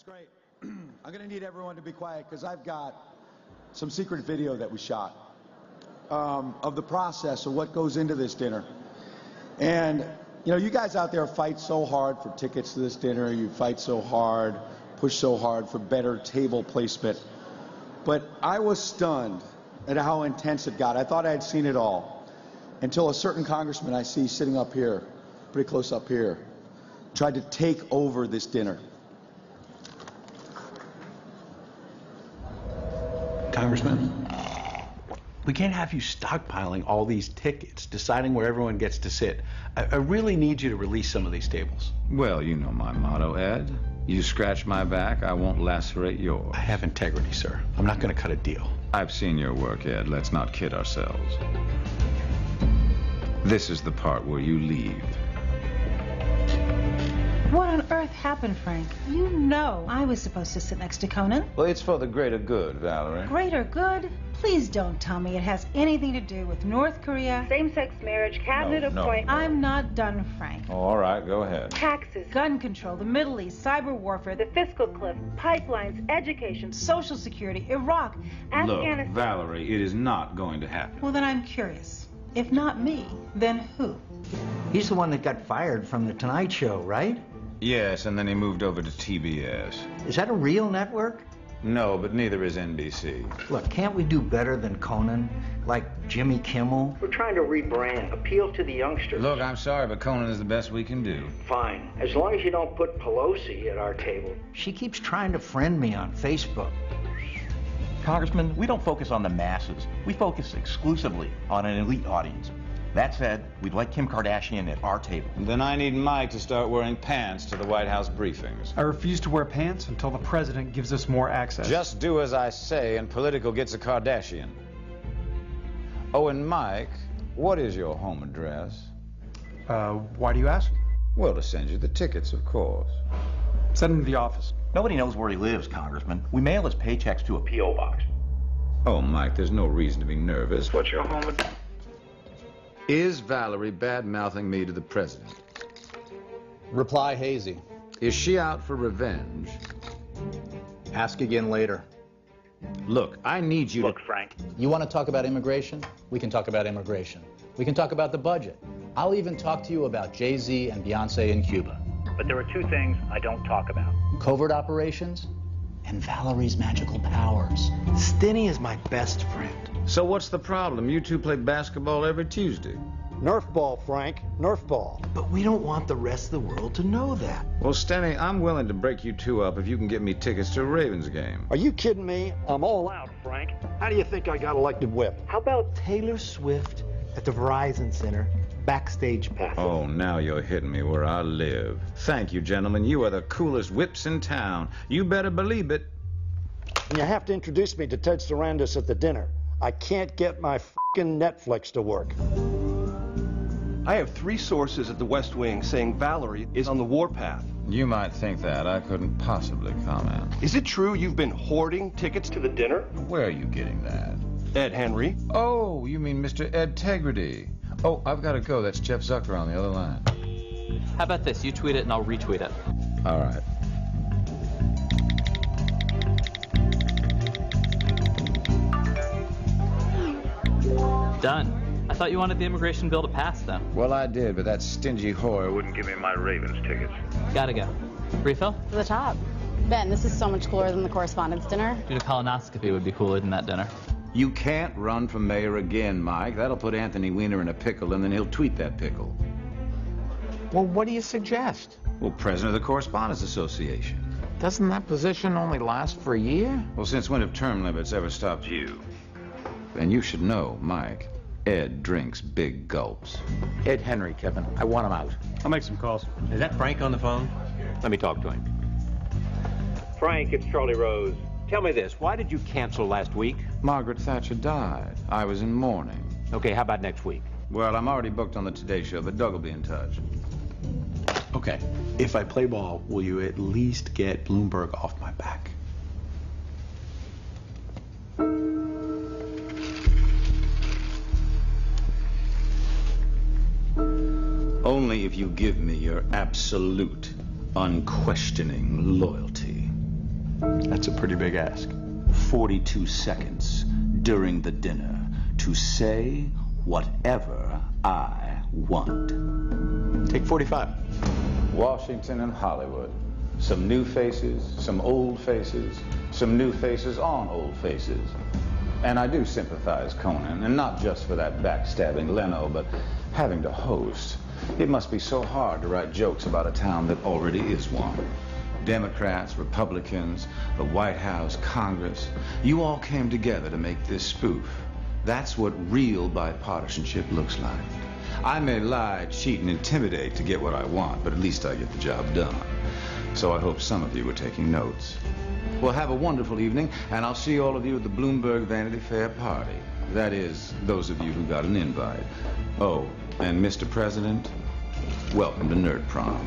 That's great. I'm going to need everyone to be quiet because I've got some secret video that we shot of the process of what goes into this dinner. And, you know, you guys out there fight so hard for tickets to this dinner. You fight so hard, push so hard for better table placement. But I was stunned at how intense it got. I thought I had seen it all until a certain congressman I see sitting up here, pretty close up here, tried to take over this dinner. Congressman, we can't have you stockpiling all these tickets, deciding where everyone gets to sit. I really need you to release some of these tables. Well, you know my motto, Ed. You scratch my back, I won't lacerate yours. I have integrity, sir. I'm not going to cut a deal. I've seen your work, Ed. Let's not kid ourselves. This is the part where you leave. What on earth happened, Frank? You know I was supposed to sit next to Conan. Well, it's for the greater good, Valerie. Greater good? Please don't tell me it has anything to do with North Korea, same-sex marriage, cabinet appointment. No. I'm not done, Frank. Oh, all right, go ahead. Taxes, gun control, the Middle East, cyber warfare, the fiscal cliff, pipelines, education, Social Security, Iraq, Afghanistan. Look, Valerie, it is not going to happen. Well, then I'm curious. If not me, then who? He's the one that got fired from The Tonight Show, right? Yes, and then he moved over to TBS. Is that a real network? No, but neither is NBC. Look, can't we do better than Conan? Like Jimmy Kimmel? We're trying to rebrand, appeal to the youngsters. Look, I'm sorry, but Conan is the best we can do. Fine, as long as you don't put Pelosi at our table. She keeps trying to friend me on Facebook. Congressman, we don't focus on the masses. We focus exclusively on an elite audience. That said, we'd like Kim Kardashian at our table. Then I need Mike to start wearing pants to the White House briefings. I refuse to wear pants until the president gives us more access. Just do as I say, and Political gets a Kardashian. Oh, and Mike, what is your home address? Why do you ask? Well, to send you the tickets, of course. Send him to the office. Nobody knows where he lives, Congressman. We mail his paychecks to a P.O. box. Oh, Mike, there's no reason to be nervous. What's your home address? Is Valerie bad-mouthing me to the president? Reply hazy. Is she out for revenge? Ask again later. Look, I need you Look, Frank. You want to talk about immigration? We can talk about immigration. We can talk about the budget. I'll even talk to you about Jay-Z and Beyonce in Cuba. But there are two things I don't talk about. Covert operations and Valerie's magical powers. Stinny is my best friend. So what's the problem? You two play basketball every Tuesday. Nerf ball, Frank. Nerf ball. But we don't want the rest of the world to know that. Well, Stenny, I'm willing to break you two up if you can get me tickets to a Ravens game. Are you kidding me? I'm all out, Frank. How do you think I got elected whip? How about Taylor Swift at the Verizon Center, backstage pass? Oh, now you're hitting me where I live. Thank you, gentlemen. You are the coolest whips in town. You better believe it. And you have to introduce me to Ted Sarandis at the dinner. I can't get my f***ing Netflix to work. I have 3 sources at the West Wing saying Valerie is on the warpath. You might think that. I couldn't possibly comment. Is it true you've been hoarding tickets to the dinner? Where are you getting that? Ed Henry. Oh, you mean Mr. Ed Tegrity. Oh, I've got to go. That's Jeff Zucker on the other line. How about this? You tweet it and I'll retweet it. All right. Done. I thought you wanted the immigration bill to pass, though. Well, I did, but that stingy whore wouldn't give me my Ravens tickets. Gotta go. Refill? To the top. Ben, this is so much cooler than the Correspondents' dinner. Dude, a colonoscopy would be cooler than that dinner. You can't run for mayor again, Mike. That'll put Anthony Weiner in a pickle, and then he'll tweet that pickle. Well, what do you suggest? Well, president of the Correspondents Association. Doesn't that position only last for a year? Well, since when have term limits ever stopped you? And you should know, Mike, Ed drinks big gulps. Ed Henry, Kevin. I want him out. I'll make some calls. Is that Frank on the phone? Let me talk to him. Frank, it's Charlie Rose. Tell me this, why did you cancel last week? Margaret Thatcher died. I was in mourning. Okay, how about next week? Well, I'm already booked on the Today Show, but Doug will be in touch. Okay, if I play ball, will you at least get Bloomberg off my back? Only if you give me your absolute, unquestioning loyalty. That's a pretty big ask. 42 seconds during the dinner to say whatever I want. Take 45. Washington and Hollywood. Some new faces, some old faces, some new faces on old faces. And I do sympathize, Conan, and not just for that backstabbing Leno, but having to host. It must be so hard to write jokes about a town that already is one. Democrats, Republicans, the White House, Congress, you all came together to make this spoof. That's what real bipartisanship looks like. I may lie, cheat, and intimidate to get what I want, but at least I get the job done. So I hope some of you were taking notes. Well, have a wonderful evening, and I'll see all of you at the Bloomberg Vanity Fair party. That is, those of you who got an invite. Oh, and Mr. President, welcome to Nerd Prom.